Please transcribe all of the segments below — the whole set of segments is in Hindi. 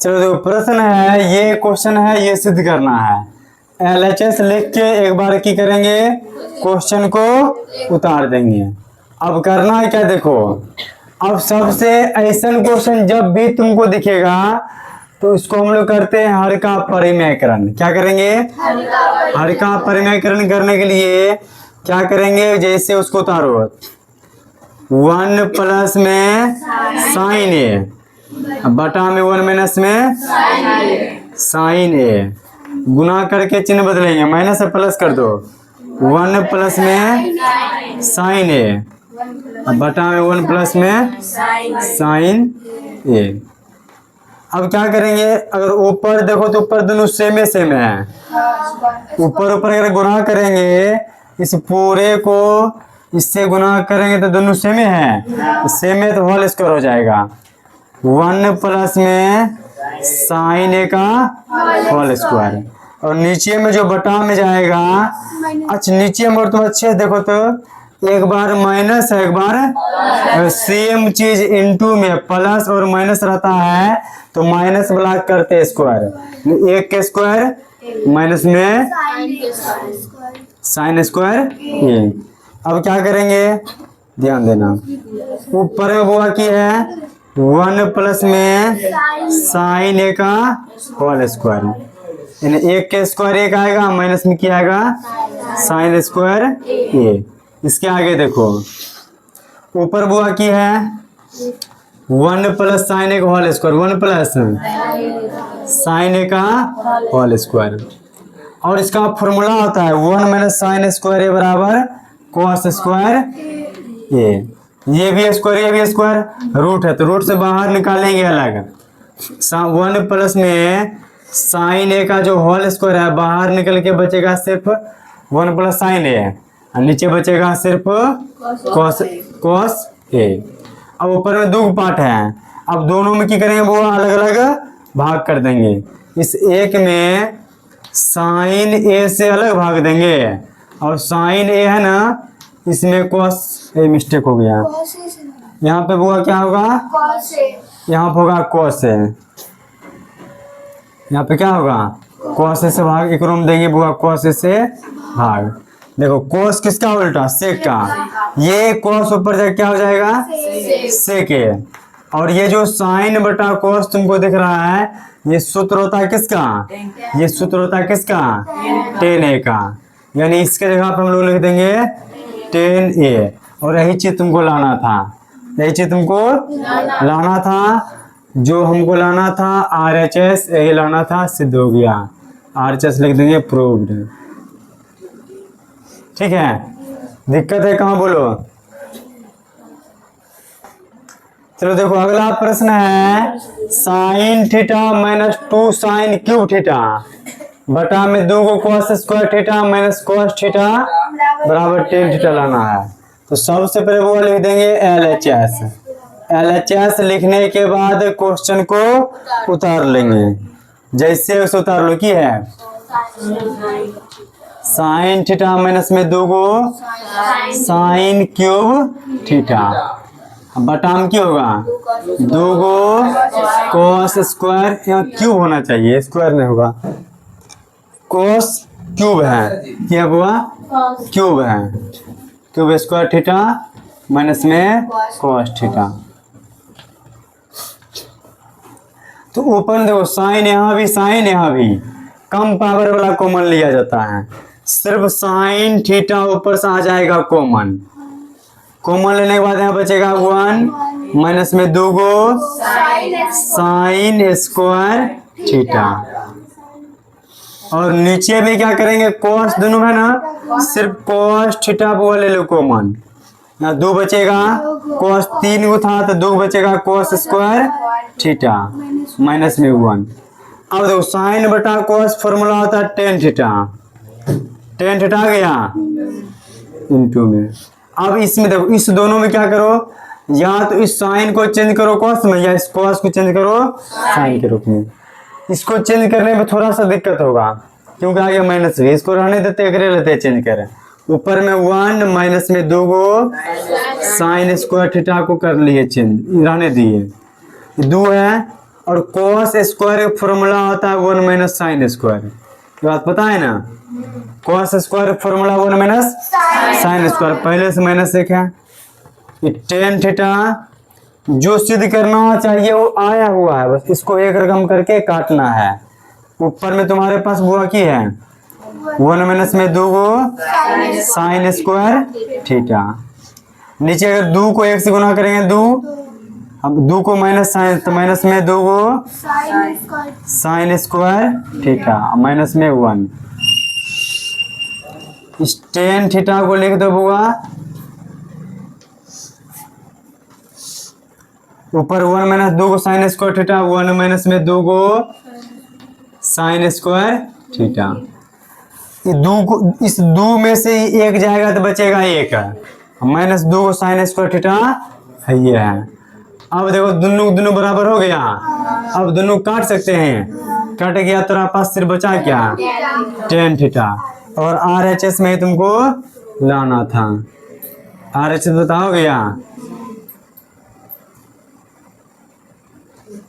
चलो देखो प्रश्न है, ये क्वेश्चन है, ये सिद्ध करना है। LHS लिख के एक बार की करेंगे, क्वेश्चन को उतार देंगे। अब करना है क्या, देखो अब सबसे ऐसा क्वेश्चन जब भी तुमको दिखेगा तो इसको हम लोग करते हैं हर का परिमेयकरण। क्या करेंगे, हर का परिमेयकरण करने के लिए क्या करेंगे, जैसे उसको उतारो 1 प्लस में साइन ए बटा में 1 माइनस में साइन ए, गुना करके चिन्ह बदलेंगे, माइनस से प्लस कर दो, 1 प्लस में साइन ए बटा में 1 प्लस में साइन ए। अब क्या करेंगे, अगर ऊपर देखो तो ऊपर दोनों सेम है, ऊपर ऊपर अगर गुना करेंगे इस पूरे को इससे गुना करेंगे तो दोनों सेम है, सेम है तो होल स्क्वायर हो जाएगा। 1 प्लस में साइन ए का होल स्क्वायर, और नीचे में जो बटा में जाएगा, अच्छा नीचे में तुम अच्छे देखो तो एक बार माइनस है, एक बार सेम चीज इनटू में प्लस और माइनस रहता है तो माइनस ब्लॉक करते स्क्वायर, एक के स्क्वायर माइनस में साइन स्क्वायर ये। अब क्या करेंगे, ध्यान देना, ऊपर में बुआ की है 1 प्लस में साइन ए का होल स्क्वायर, यानी एक के स्क्वायर एक आएगा, माइनस में क्या आएगा साइन स्क्वायर ए। इसके आगे देखो ऊपर बुआ की है 1 प्लस साइन ए का होल स्क्वायर, 1 प्लस साइन ए का होल स्क्वायर, और इसका फॉर्मूला होता है 1 माइनस साइन स्क्वायर ए बराबर कॉस स्क्वायर ए। ये भी स्क्वायर ये भी स्क्वायर, रूट है तो रूट से बाहर निकालेंगे अलग। 1 प्लस में साइन ए का जो होल स्क्वायर है बाहर निकल के बचेगा सिर्फ 1 प्लस साइन ए, और नीचे बचेगा सिर्फ कॉस ए। अब ऊपर में दो पार्ट है, अब दोनों में क्या करेंगे, वो अलग अलग भाग कर देंगे। इस एक में साइन ए से अलग भाग देंगे, और साइन ए है ना इसमें कॉस ए, मिस्टेक हो गया, यहाँ पे बुआ क्या होगा, यहाँ पे होगा कॉस ए, यहाँ पे क्या होगा कॉस ए से भाग, एक रूम देंगे बुआ कॉस ए से भाग। देखो कॉस किसका उल्टा, सेक का, ये कॉस ऊपर जाके क्या हो जाएगा सेक ए, और ये जो साइन बटा कॉस तुमको दिख रहा है ये सूत्र होता है किसका, ये सूत्र होता है किसका टेन ए का, यानी इसके जगह पर हम लोग लिख देंगे 10a। और यही चीज तुमको लाना था, यही चीज तुमको लाना था, जो हमको लाना था RHS यही लाना था, सिद्ध हो गया, RHS लिख देंगे प्रूव्ड। ठीक है, दिक्कत है कहाँ बोलो। चलो देखो अगला प्रश्न है, sine theta minus 2 sine cube theta बटा में 2 को cos square theta minus cos theta बराबर टेन थीटा लाना है। तो सबसे पहले वो लिख देंगे LHS। LHS लिखने के बाद क्वेश्चन को उतार लेंगे, जैसे उसे उतार लो की है साइन थीटा माइनस में 2 को साइन क्यूब थीटा बटा में क्या होगा 2 को कॉस स्क्वायर, यहाँ क्यूब होना चाहिए स्क्वायर नहीं होगा, कॉस क्यूब है, क्या हुआ क्यूब है, क्यूब स्क्वायर थीटा माइनस में कॉस थीटा। तो ऊपर देखो साइन यहाँ भी साइन यहाँ भी, कम पावर वाला कॉमन लिया जाता है, सिर्फ साइन थीटा ऊपर से आ जाएगा कॉमन, कॉमन लेने के बाद यहाँ बचेगा 1 माइनस में 2 को साइन स्क्वायर थीटा, और नीचे में क्या करेंगे कॉस, दोनों है ना सिर्फ कॉस थीटा वो ले लो कॉमन, ना 2 बचेगा, कॉस 3 को था तो 2 बचेगा कॉस स्क्वायर थीटा माइनस में 1। अब देखो साइन बटा कॉस फॉर्मूला होता है टेन थीटा, टेन थीटा आ गया इनटू में। अब इसमें देखो इस दोनों में क्या करो, या तो इस साइन को चेंज करो कॉस में, या इस कॉस को चेंज करो साइन के रूप में। इसको चेंज करने में थोड़ा सा दिक्कत होगा क्योंकि आगे माइनस है, इसको रहने देते अगले लेते चेंज करें। ऊपर में 1 माइनस में 2 को साइन स्क्वायर थीटा को कर लिए चेंज, रहने दिए 2 है और कोस स्क्वायर का फॉर्मूला होता है 1 माइनस साइन स्क्वायर। ये बात पता है ना, cos square formula 1 minus sine square, पहले से माइनस एक है। ये टेन थीटा जो सिद्ध करना चाहिए वो आया हुआ है, बस इसको एक रकम करके काटना है। ऊपर में तुम्हारे पास बुआ की है 1 माइनस में 2 को साइन स्क्वायर थीटा, नीचे अगर 2 को 1 से गुना करेंगे 2, अब 2 को माइनस साइन तो माइनस में 2 को साइन स्क्वायर थीटा, माइनस में 1। इस टेन थीटा को लिख दो बुआ, ऊपर 1 माइनस 2 को साइन स्क्वायर थीटा, 1 माइनस में 2 को साइन स्क्वायर थीटा। ये 2 को इस 2 में से 1 जाएगा तो बचेगा 1, माइनस 2 को साइन स्क्वायर थीटा है ये है। अब देखो दोनों बराबर हो गया, अब दोनों काट सकते हैं, कट गया तो पास सिर्फ बचा क्या टेन थीटा, और RHS में तुमको लाना था। RHS बताओ गया,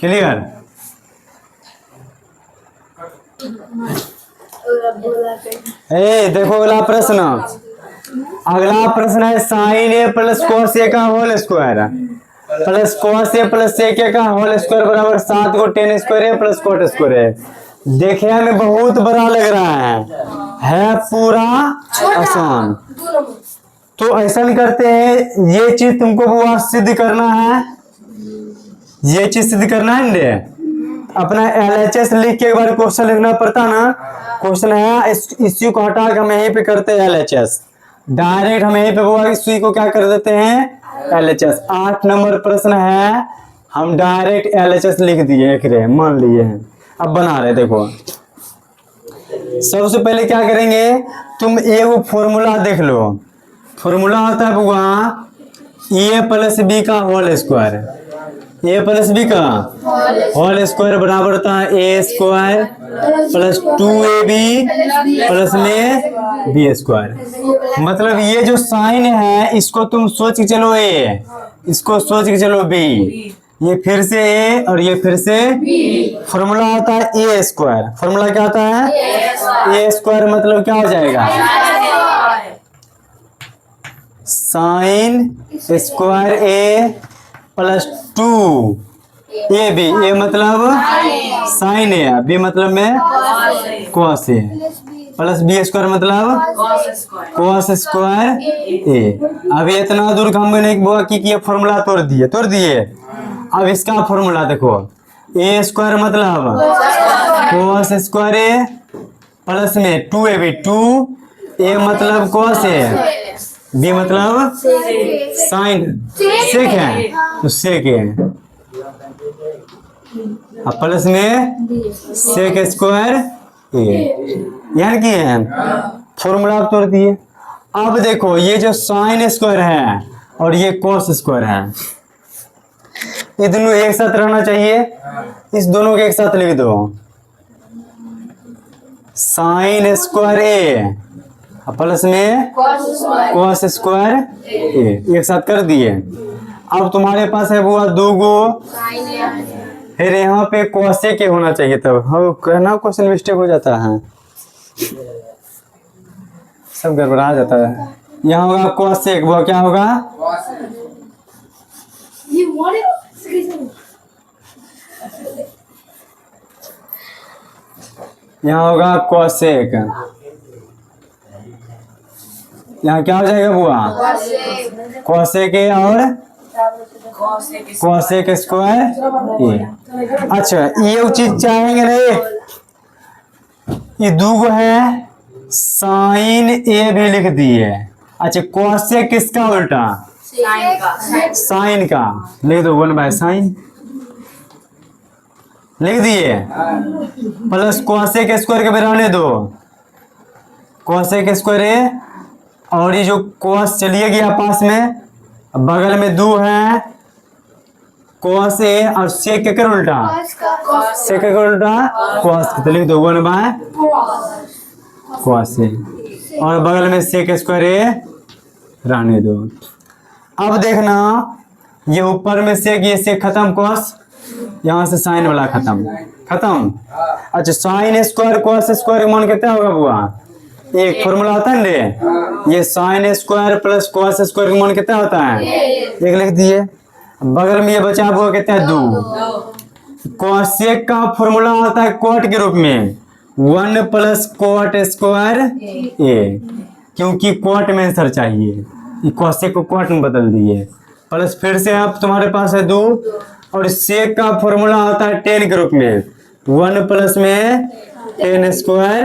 क्लियर? देखो अगला प्रश्न, अगला प्रश्न है साइन ए प्लस कोस ए का होल स्क्वायर प्लस कोस ए प्लस सेक ए का होल स्क्वायर बराबर 7 को टेन स्क्वायर है प्लस कोट स्क्वायर है। देखने में बहुत बड़ा लग रहा है पूरा आसान। तो ऐसा नहीं करते हैं, ये चीज तुमको वो सिद्ध करना है, ये चीज सिद्ध करना है ने, अपना LHS लिख के एक बार क्वेश्चन लिखना पड़ता ना। क्वेश्चन है इसी को हटा के हम यहीं पे करते हैं LHS, डायरेक्ट हम यहीं पे वो इसी को क्या कर देते हैं LHS। 8 नंबर प्रश्न है, हम डायरेक्ट LHS लिख दिए, एक रे मान लिए हैं। अब बना रहे, देखो सबसे पहले क्या करेंगे, तुम एक फॉर्मूला देख लो। फॉर्मूला होता है बुआ ए प्लस बी का होल स्क्वायर, ए प्लस बी का होल स्क्वायर बराबर होता है ए स्क्वायर प्लस 2ab प्लस में बी स्क्वायर। मतलब ये जो साइन है इसको तुम सोच के चलो ए, इसको सोच के चलो बी, ये फिर से ए और ये फिर से फॉर्मूला होता है ए स्क्वायर। फॉर्मूला क्या होता है ए स्क्वायर, मतलब क्या हो जाएगा साइन स्क्वायर ए प्लस 2ab, ए मतलब साइन ए, बी मतलब में cos A, plus B square मतलब कॉस स्क्वायर ए। अब इतना दूर हमने की फॉर्मूला तोड़ दिए। अब इसका फॉर्मूला देखो, ए स्क्वायर मतलब कॉस स्क्वायर ए प्लस में 2ab, 2 ए मतलब कॉस ए, बी मतलब साइन सेक है तो सेक है, अब प्लस में सेक स्क्वायर ए, यानी कि फॉर्मूला आप तोड़ दिए। अब देखो ये जो साइन स्क्वायर है और ये कॉस स्क्वायर है, ये दोनों एक साथ रहना चाहिए, इस दोनों के एक साथ लिख दो साइन स्क्वायर ए प्लस में कॉस स्क्वायर ए, एक साथ कर दिए। अब तुम्हारे पास है वो 2 गो, फिर यहाँ पे कॉसे के होना चाहिए, तब हम कहना क्वेश्चन मिस्टेक हो जाता है, सब गड़बड़ा जाता है। यहाँ होगा कॉसेक, वो क्या होगा यहाँ होगा कॉसेक, यहाँ क्या हो जाएगा बुआ कॉसेक ए और कॉसेक स्क्वायर ए। अच्छा ये चीज चाहेंगे नहीं, ये 2 गो है, साइन ए भी लिख दिए। अच्छा कॉसेक किसका उल्टा साइन का लिख दो, 1/sin लिख दिए, प्लस कॉसेक स्क्वायर के बराबर दो कॉसेक स्क्वायर ए, और ये जो कॉस चलिए गया पास में, बगल में 2 है कॉस ए और सेक के उल्टा सेक के उल्टा कॉस, तो लिख दो 1/cos ए, और बगल में सेक स्क्वायर ए रहने दो। अब देखना ये ऊपर में सेक, ये सेक खत्म, कॉस यहाँ से साइन वाला खत्म खत्म। अच्छा साइन स्क्वायर कॉस स्क्वायर मान कितना होगा बुआ? एक फॉर्मूला होता है ना, ये sine square plus cos square का मान कितना होता है? एक लिख दिए। बगल में ये बचा हुआ कितना है? 2। कॉसेक का फॉर्मूला होता है कॉट के रूप में 1 प्लस कॉट स्क्वायर ए, क्योंकि कॉट में आंसर चाहिए, कॉसेक को कॉट में बदल दिए। प्लस फिर से अब तुम्हारे पास है 2, और सेक का फॉर्मूला होता है 10 के रूप में 1 प्लस में 10 स्क्वायर,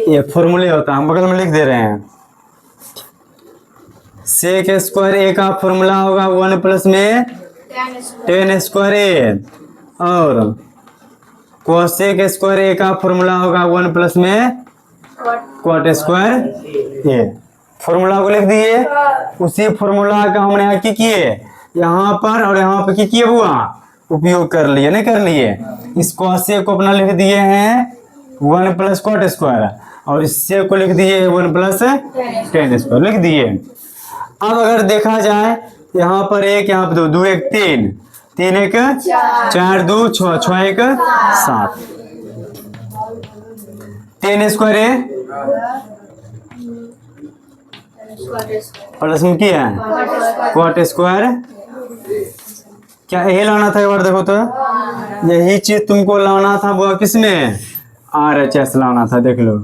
ये फॉर्मूले होता है, हम बगल में लिख दे रहे हैं। सेक स्क्वायर ए का फॉर्मूला होगा 1 प्लस में 10 स्क्वायर ए, और कोसेक स्क्वायर ए का फॉर्मूला होगा 1 प्लस में कॉट स्क्वायर ए। फॉर्मूला को लिख दिए। उसी फॉर्मूला का हमने यहाँ की किए, यहाँ पर और यहाँ पर की किए हुआ उपयोग कर लिए, नहीं कर लिए। इस कोसेक को अपना लिख दिए हैं 1 प्लस कॉट स्क्वायर, और इससे को लिख दिए 1 प्लस 10 स्क्वायर लिख दिए। अब अगर देखा जाए यहाँ पर 1, यहाँ पर 2, 2 1 3, 3 1 4, 2 6, 6 1 7, 10 स्क्वायर है प्लस में क्या है कॉट स्क्वायर। क्या यही लाना था? एक बार देखो तो, यही चीज तुमको लाना था वो किसमें? RHS लाना था, देख लो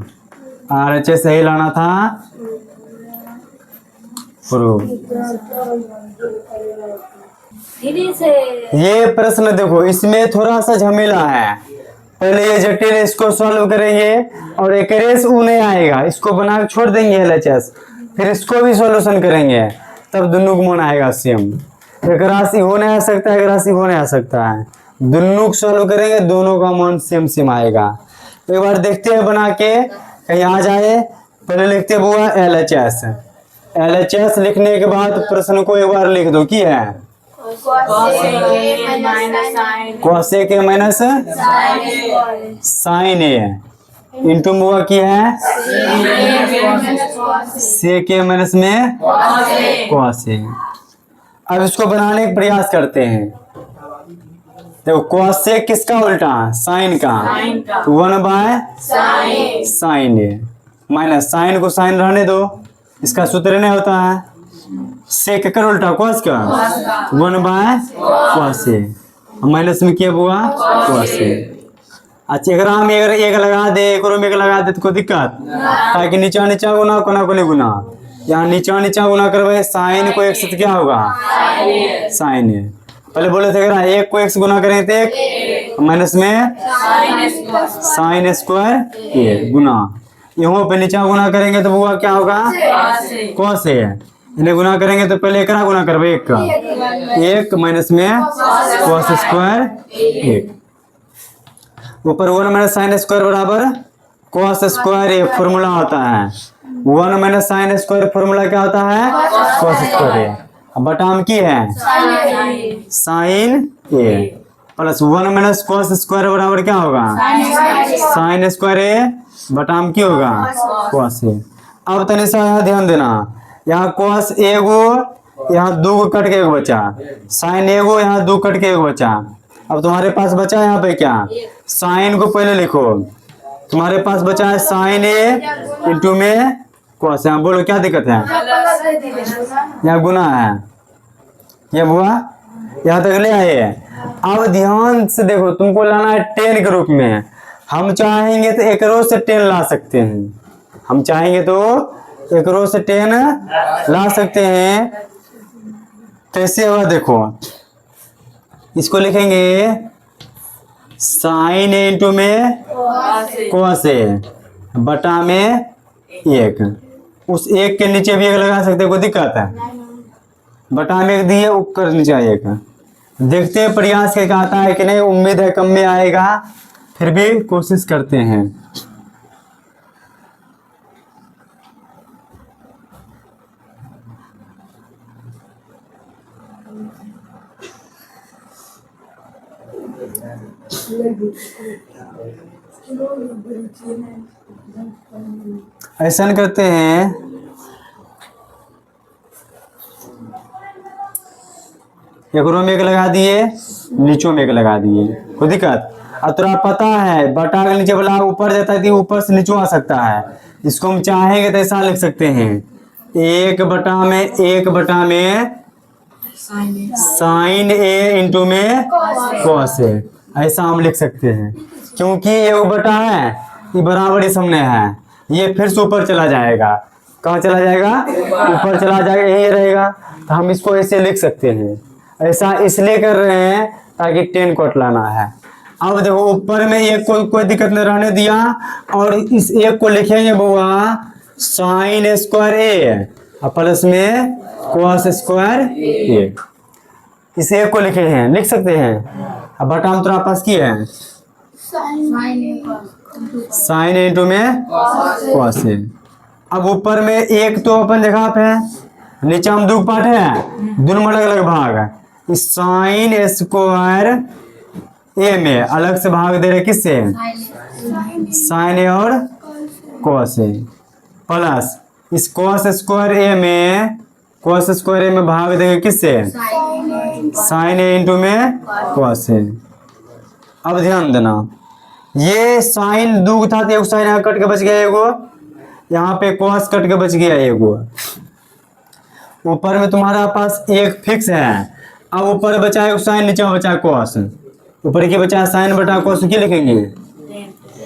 RHS यही लाना था। ये प्रश्न देखो, इसमें थोड़ा सा झमेला है। पहले ये जटिल इसको सॉल्व करेंगे और एक रेस ऊ नहीं आएगा, इसको बना के छोड़ देंगे LHS, फिर इसको भी सॉल्यूशन करेंगे, तब दोनों को मान आएगा सेम। एक राशि हो नहीं आ सकता है, एक राशि हो नहीं आ सकता है, दोनों को सॉल्व करेंगे, दोनों का मान सेम सेम आएगा। एक बार देखते हैं बना के, कहीं आ जाए। पहले लिखते हुआ LHS, LHS लिखने के बाद प्रश्न को एक बार लिख दो कि है cosec A minus sine A into हुआ की है सेक ए माइनस में कॉस ए। अब इसको बनाने का प्रयास करते हैं। देखो कॉसेक किसका उल्टा? साइन का, 1 by sine A minus sine को साइन रहने दो, इसका सूत्र नहीं होता है। सेक का उल्टा कॉस का 1 बाय कॉस ए, माइनस में क्या हुआ कॉस ए। अच्छा अगर हम एक लगा दे, एक में एक लगा दे तो कोई दिक्कत, ताकि नीचा नीचा गुना कोना को नहीं गुना, यहाँ नीचा नीचा गुना करवे साइन को एक साथ क्या होगा साइन ए। पहले बोले थे अगर एक को एक से गुना करेंगे तो एक, माइनस में साइन स्क्वायर ए गुना, यहाँ पे नीचा गुना करेंगे तो वो क्या होगा कॉस ए। इन्हें गुना करेंगे तो पहले एक गुना करवे एक का, एक माइनस में कॉस स्क्वायर एक, ऊपर 1 माइनस साइन स्क्वायर बराबर कॉस स्क्वायर ए फॉर्मूला होता है। 1 माइनस साइन स्क्वायर फॉर्मूला क्या होता है कॉस स्क्वायर ए। अब बटाम की है साइन ए प्लस 1 माइनस कॉस स्क्वायर बराबर क्या होगा साइन स्क्वायर ए, बटाम की होगा कॉस ए। अब तनिषा यहाँ ध्यान देना, यहाँ कॉस ए गो, यहाँ 2 को कट के एक बचा, साइन ए गो, यहाँ 2 कट के एक बचा। अब तुम्हारे पास बचा यहाँ पे क्या साइन को पहले लिखो, तुम्हारे पास बचा है साइन ए इंटू में कॉस। यहाँ बोलो क्या दिक्कत है? यहाँ गुना है, ये हुआ यहाँ तक ले आए। अब ध्यान से देखो, तुमको लाना है 10 के रूप में। हम चाहेंगे तो एक रो से 10 ला सकते हैं, हम चाहेंगे तो एक रो से 10 ला सकते हैं। कैसे होगा देखो, इसको लिखेंगे साइन ए इंटू में कॉस ए बटा में एक, उस एक के नीचे भी एक लगा सकते, कोई दिक्कत है? बटा में एक दिए, ऊपर नीचे एक। देखते हैं प्रयास के आता है कि नहीं, उम्मीद है कम में आएगा, फिर भी कोशिश करते हैं। ऐसा करते हैं, एक रो में एक लगा दिए, नीचों में एक लगा दिए, कोई दिक्कत। अब थोड़ा पता है बटा के नीचे वाला ऊपर जाता है तो ऊपर से नीचे आ सकता है, इसको हम चाहेंगे तो ऐसा लिख सकते हैं, एक बटा में साइन ए इंटू में कॉस ए, ऐसा हम लिख सकते हैं। क्योंकि ये बटा है, ये बराबर इस सामने है, ये फिर से ऊपर चला जाएगा, कहाँ चला जाएगा, ऊपर चला जाएगा, यही रहेगा। तो हम इसको ऐसे लिख सकते हैं। ऐसा इसलिए कर रहे हैं ताकि 10 को हटाना है। अब देखो ऊपर में एक कोई दिक्कत नहीं रहने दिया, और इस एक को लिखेंगे बुआ साइन स्क्वायर ए और प्लस में कॉस स्क्वायर ए, इस एक को लिखे हैं, लिख सकते हैं। अब बटा हम तुम्हारे पास की है साइन ए इंटू में कॉस ए। अब ऊपर में एक तो अपन जगह पे है, नीचे हम दो पार्ट है, दोनों में अलग अलग भाग है। इस साइन स्क्वायर ए में अलग से भाग दे रहे किससे, साइन ए और कॉस ए, प्लस इस कॉस स्क्वायर ए में भाग देंगे किससे, साइन ए इंटू में कॉस ए। अब ध्यान देना, ये साइन दो था तो एक साइन यहाँ कट के बच गया, एगो यहाँ पे कॉस कट के बच गया एगो। ऊपर में तुम्हारा पास एक फिक्स है, अब ऊपर बचा है साइन, नीचे में बचा है कॉस, ऊपर के बचा है साइन बटा कॉस, क्या लिखेंगे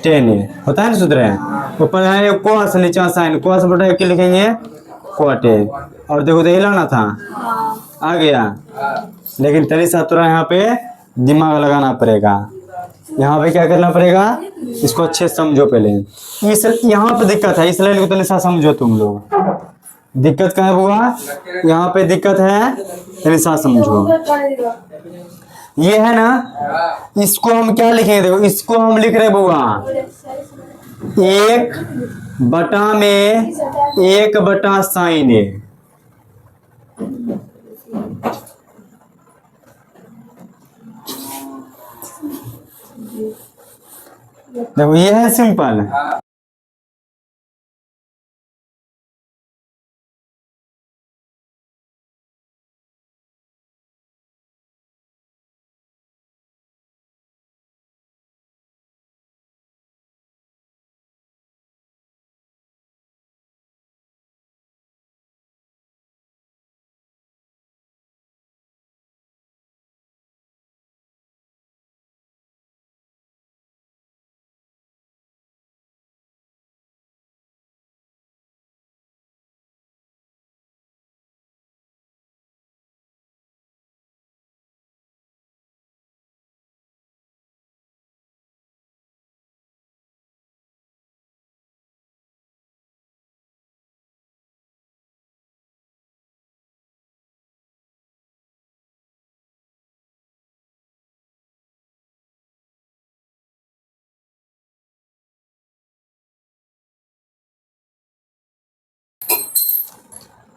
10 होता है ना सूत्र, ऊपर है कॉस नीचे साइन, कॉस बटा क्या लिखेंगे कॉट ए। और देखो तो ये लाना था, आ गया, लेकिन तरी सा थोड़ा यहाँ पे दिमाग लगाना पड़ेगा, यहाँ पे क्या करना पड़ेगा, इसको अच्छे से समझो पहले। इस यहाँ पे दिक्कत है, इसलिए इनको तो निशा समझो तुम लोग, दिक्कत क्या है बुआ, यहाँ पे दिक्कत है, निशा समझो। ये है ना, इसको हम क्या लिखेंगे, देखो इसको हम लिख रहे बुआ एक बटा में एक बटा साइन ए, देखो ये है सिंपल।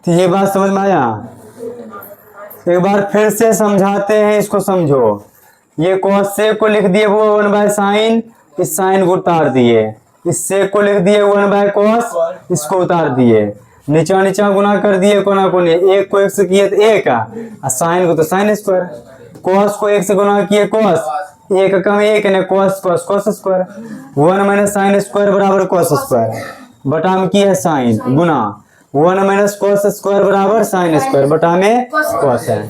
तो ये बात समझ में आया, एक बार फिर से समझाते हैं, इसको समझो। ये कॉस से को लिख दिए वो 1/साइन, इस साइन को उतार दिए, इस सेक को लिख दिए 1/कॉस, इसको उतार दिए, नीचा नीचा गुना कर दिए कोना कोने, एक को एक से किए तो एक और साइन को तो साइन स्क्वायर, कॉस को एक से गुना किए कॉस, एक कम एक ने cos cos cos square, 1 - sine square बराबर कॉस स्क्वायर, बटा में की है साइन गुना 1 - कॉस स्क्वायर बराबर साइन स्क्वायर, बटा में कॉस है।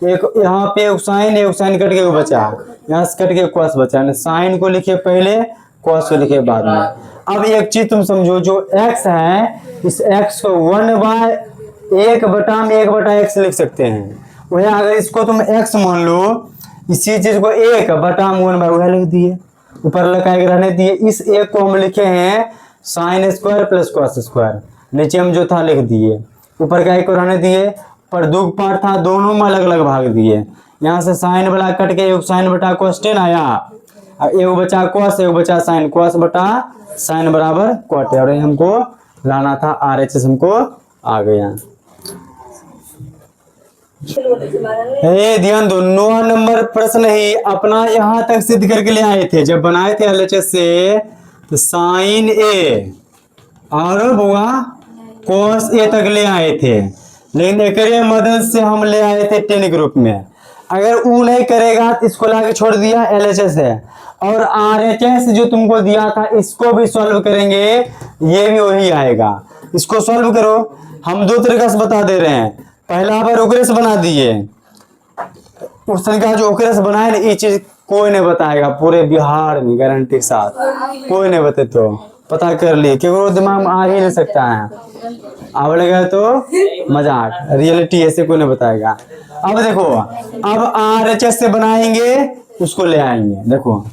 एक यहाँ पे एक साइन कट के बचा, यहाँ से कट के कॉस बचा, साइन को लिखे पहले, कॉस को लिखे बाद में। अब एक चीज तुम समझो, जो x है इस x को 1/1 बटा में 1/x लिख सकते हैं, वही अगर इसको तुम x मान लो, इसी चीज को 1 बटा में 1/वह लिख दिए, ऊपर लगाए रहने दिए। इस एक को हम लिखे हैं sine square plus cos square, नीचे हम जो था लिख दिए, ऊपर का एक को रहने दिए, पर दो पार्ट था दोनों में अलग अलग भाग दिए। यहाँ से साइन वाला कट के एक साइन बटा कॉस 10 आया, और एक बचा कॉस एक बचा साइन, कॉस बटा साइन बराबर कॉट, और हमको लाना था RHS, हमको आ गया। ध्यान दो, 9 नंबर प्रश्न ही अपना यहाँ तक सिद्ध करके ले आए थे, जब बनाए थे LHS से, तो साइन ए और बुआ कॉस ए तक ले आए थे, लेकिन एक मदद से हम ले आए थे 10 ग्रुप में। अगर ऊ नहीं करेगा तो इसको लाके छोड़ दिया, LHS है। और RHS जो तुमको दिया था इसको भी सॉल्व करेंगे, ये भी वही आएगा। इसको सॉल्व करो, हम दो तरीका से बता दे रहे हैं। पहला बार ओकरेस बना दिए, क्वेश्चन का जो ओकरेस बनाए ना, ये चीज कोई नहीं बताएगा पूरे बिहार में, गारंटी के साथ कोई नहीं बते। तो पता कर लिए क्योंकि दिमाग में आ ही नहीं सकता है, अब लगा तो मजाक, रियलिटी ऐसे कोई नहीं बताएगा। अब देखो, अब RHS से बनाएंगे, उसको ले आएंगे। देखो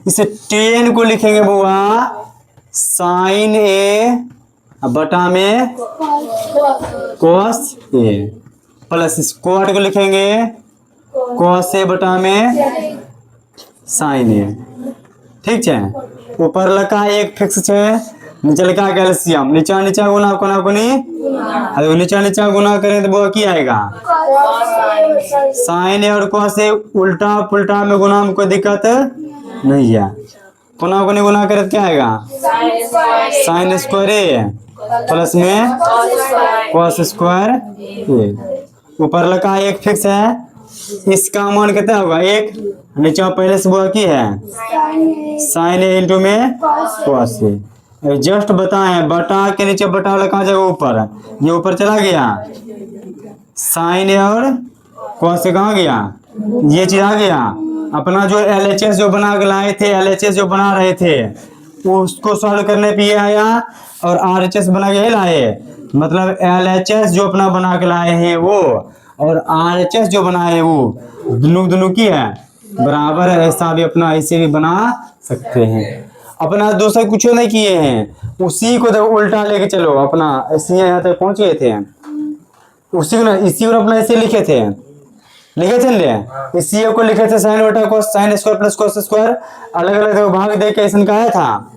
इसे 10 को लिखेंगे बुआ sin A बटा में cos A, प्लस इस कोट को लिखेंगे cos A बटा में sin A। ठीक है, ऊपर लगा एक फिक्स है, नीचे लिखा कैल्शियम, नीचा नीचा गुना कोना कोनी, अगर नीचा नीचा गुना करें तो वो क्या आएगा साइन ए और cos ए, उल्टा पुल्टा में गुना में कोई दिक्कत नहीं है। कोना कोनी गुना करें तो क्या आएगा साइन स्क्वायर ए प्लस में cos स्क्वायर ए। ऊपर लगा एक फिक्स है, इसका मान कितना होगा एक, नीचे पहले से वो की है साइन ए इंटू में cos ए। जस्ट बताए बटा के नीचे बटा वाला कहाँ जाएगा ऊपर, ये ऊपर चला गया, साइन ए और cos ए कहाँ गया, ये चीज आ गया। अपना जो LHS जो बना के लाए थे, LHS जो बना रहे थे उसको सॉल्व करने पे ये आया, और RHS बना के लाए, मतलब LHS जो अपना बना के लाए हैं वो, और RHS जो बनाए हैं वो, दोनों की है बराबर है। ऐसा भी अपना ऐसे भी बना सकते हैं, अपना दूसरा कुछ नहीं किए हैं, उसी को देखो उल्टा लेके चलो। अपना ऐसे यहाँ तक पहुंच गए थे, उसी को ना इसी को अपना ऐसे लिखे थे इसी को लिखे थे साइन बटा cos, sine square plus cos square, अलग अलग भाग दे के ऐसा कहा था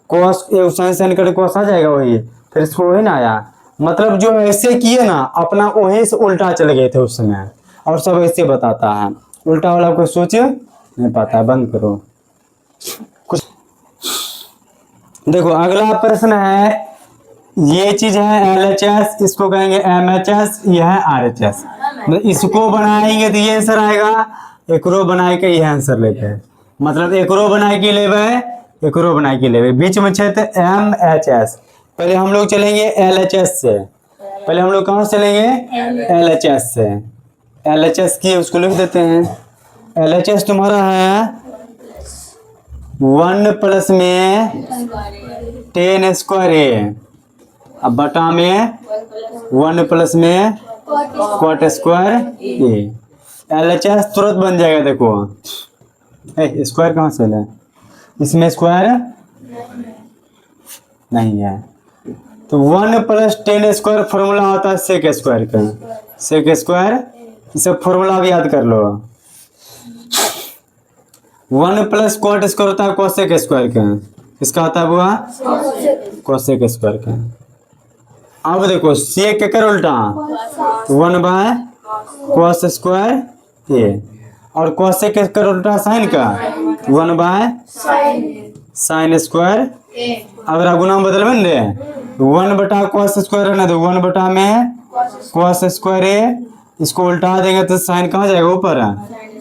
cos साइन साइन करके cos आ जाएगा वही, फिर इसको वही ना आया। मतलब जो ऐसे किए ना अपना वहीं से उल्टा चले गए थे उस समय, और सब ऐसे बताता है, उल्टा वाला कोई सोच नहीं पाता है। बंद करो कुछ। देखो अगला प्रश्न है, ये चीज है LHS, इसको कहेंगे MHS, यह है RHS। इसको बनाएंगे तो ये आंसर आएगा, एक रो बनाए के यह आंसर लेते हैं, मतलब एक रो बनाए के लेवे, एक रो बनाए के लेवे, बीच में क्षेत्र MHS। पहले हम लोग चलेंगे LHS से, पहले हम लोग कहाँ से चलेंगे LHS से। LHS की उसको लिख देते हैं, LHS तुम्हारा है 1 प्लस में 10 स्क्वायर ए, अब बटा में 1 प्लस में cot स्क्वायर ए। LHS तुरंत बन जाएगा। देखो स्क्वायर कहाँ से है, इसमें स्क्वायर नहीं है, तो 1 प्लस 10 स्क्वायर फॉर्मूला होता है सेक स्क्वायर का, सेक स्क्वायर, इसे फॉर्मूला भी याद कर लो। 1 प्लस cot स्क्वायर होता है कोसेक स्क्वायर का, किसका होता है बुआ कोसेक स्क्वायर का। अब देखो सेक के कर उल्टा 1 बाय cos स्क्वायर ए, और कोसेक के कर उल्टा साइन का 1 बाय साइन स्क्वायर। अगर गुना बदल बन रहे 1 बटा cos स्क्वायर है ना, तो 1 बटा में cos स्क्वायर ए, इसको उल्टा देंगे तो साइन कहाँ जाएगा ऊपर है,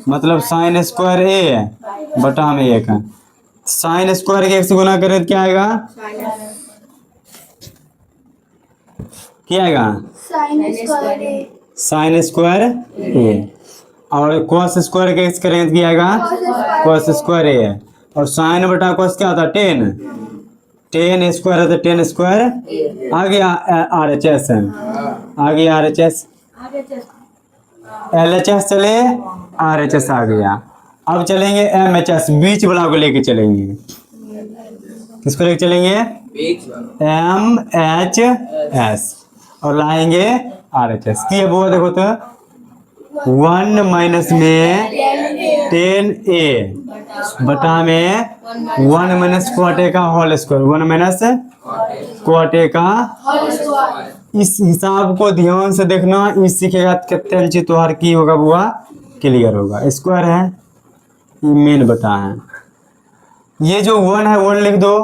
मतलब साइन स्क्वायर ए बटा में 1 है। साइन स्क्वायर के 1 से गुना करें तो क्या आएगा, क्या आएगा साइन स्क्वायर ए, और cos स्क्वायर के 1 करें तो क्या आएगा cos स्क्वायर ए, और साइन बटा cos क्या होता है 10 स्क्वायर है तो 10 स्क्वायर आ गया RHS, आ गया RHS, LHS चले RHS आ गया। अब चलेंगे MHS, बीच वाला को लेके चलेंगे, किसको लेके चलेंगे MHS, और लाएंगे RHS की। अब वो देखो तो 1 माइनस में 10a बटा में 1 माइनस cot a का whole square, 1 minus cot a का। इस हिसाब को ध्यान से देखना, इस सीखेगा कितने इंची तोहार की होगा बुआ क्लियर होगा। स्क्वायर है ये मेन बता है, ये जो 1 है 1 लिख दो,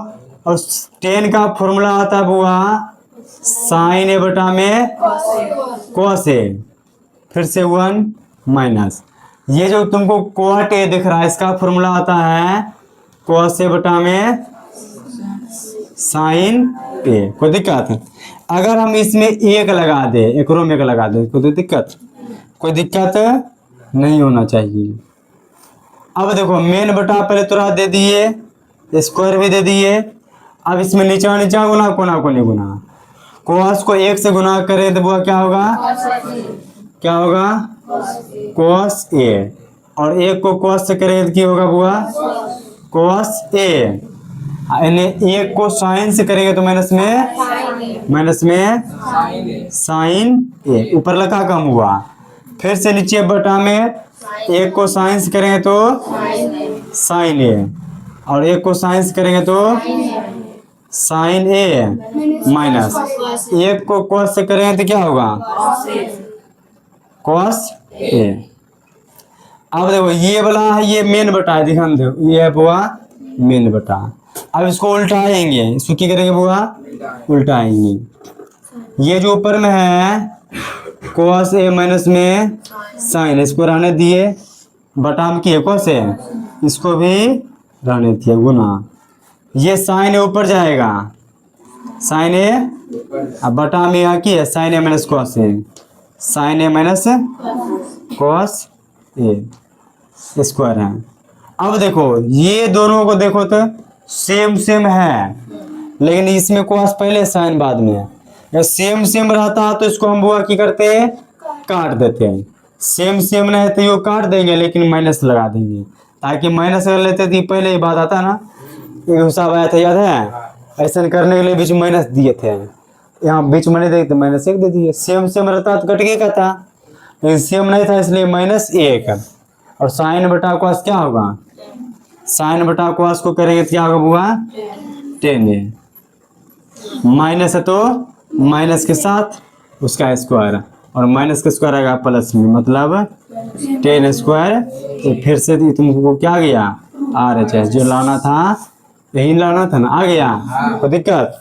और 10 का फॉर्मूला आता है बुआ साइन ए बटा में cos ए, फिर से 1 माइनस, ये जो तुमको cot a दिख रहा है इसका फॉर्मूला आता है cos a बटा में sin a। कोई दिक्कत? अगर हम इसमें एक लगा दे, एक रो में एक लगा दे, कोई दिक्कत? कोई दिक्कत नहीं होना चाहिए। अब देखो मेन बटा पहले तुरंत दे दिए, स्क्वायर भी दे दिए। अब इसमें नीचा नीचा गुना, कोना कोनी गुना। cos को 1 से गुना करें तो वो क्या होगा? क्या होगा? cos a। और 1 को cos से करें तो क्या होगा बुआ? cos a। यानी 1 को sin से करेंगे तो माइनस में sin a। ऊपर लगा कम हुआ। फिर से नीचे बटा में 1 को sin से करेंगे तो sin a, और 1 को sin से करेंगे तो sin a माइनस 1 को cos से करेंगे तो क्या होगा? cos a। अब देखो ये वाला है, ये मेन बटा है, ध्यान दो, ये है बुआ मेन बटा। अब इसको उल्टाएंगे, इसको क्या करेंगे बुआ? उल्टाएंगे। ये जो ऊपर में है cos a माइनस में sin, इसको रहने दिए, बटा में किए cos a, इसको भी रहने दिए गुना। ये sin a ऊपर जाएगा, sin a, अब बटा में यहाँ की है sin a minus cos a, sin a minus cos a square है। अब देखो ये दोनों को देखो तो सेम है, लेकिन इसमें cos पहले sin बाद में है। या सेम रहता तो इसको हम बुआ की करते हैं, काट देते हैं। सेम नहीं तो ये काट देंगे, लेकिन माइनस लगा देंगे, ताकि माइनस कर लेते थे पहले ही बात आता ना, एक हिसाब आया था याद है? ऐसा करने के लिए बीच में माइनस दिए थे, यहाँ बीच में नहीं देते माइनस 1 दे दिए। सेम रहता तो कट गया था, लेकिन सेम नहीं था इसलिए -1। और साइन बटा cos क्या होगा? साइन बटा cos को करेंगे तो क्या होगा बुआ? tan a। माइनस है तो माइनस के साथ उसका स्क्वायर, और माइनस का स्क्वायर आएगा प्लस में, मतलब tan स्क्वायर। तो फिर से तुमको क्या आ गया? RHS। जो लाना था यही लाना था ना, आ गया। कोई दिक्कत?